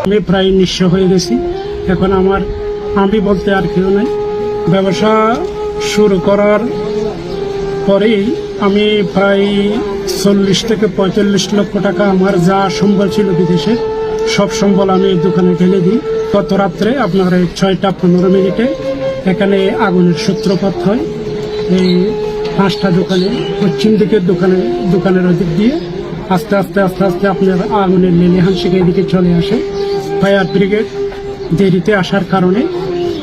আমি প্রায় নিঃস্ব হয়ে গেছি। এখন আমি বলতে আর কেউ নাই। ব্যবসা শুরু করার পরেই আমি প্রায় 40 থেকে 45 লক্ষ টাকা আমার যা সম্বল ছিল বিদেশে সব সম্বল আমি দোকানে ঢেলে দিই। গত রাত্রে আপনার 6টা 15 মিনিটে এখানে আগুনের সূত্রপাত হয়। এই 5টা দোকানে পশ্চিম দিকের দোকানের ওদিক দিয়ে আস্তে আস্তে আপনার আগুনের লেলিহান এদিকে চলে আসে। ফায়ার ব্রিগেড দেরিতে আসার কারণে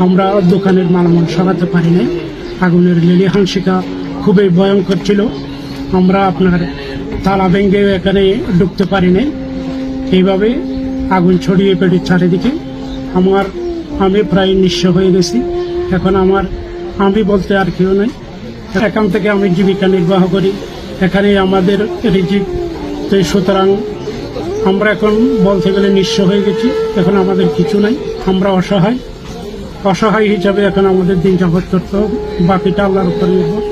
আমরা দোকানের মালামাল সরাতে পারি নাই। আগুনের লেলিহান শিখা খুবই ভয়ঙ্কর ছিল। আমরা আপনার তালা ভেঙে এখানে ঢুকতে পারি নাই। এইভাবে আগুন ছড়িয়ে পেটে চারিদিকে আমি প্রায় নিঃস্ব হয়ে গেছি। এখন আমি বলতে আর কেউ নাই। এখান থেকে আমি জীবিকা নির্বাহ করি, এখানে আমাদের রিজিক। তো সুতরাং আমরা এখন বলতে গেলে নিঃস্ব হয়ে গেছি। এখন আমাদের কিছু নাই, আমরা অসহায় হিসাবে এখন আমাদের দিন যাপন করতে হবে। বাকিটা আল্লাহর উপর নির্ভর।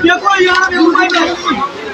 Biar kau yang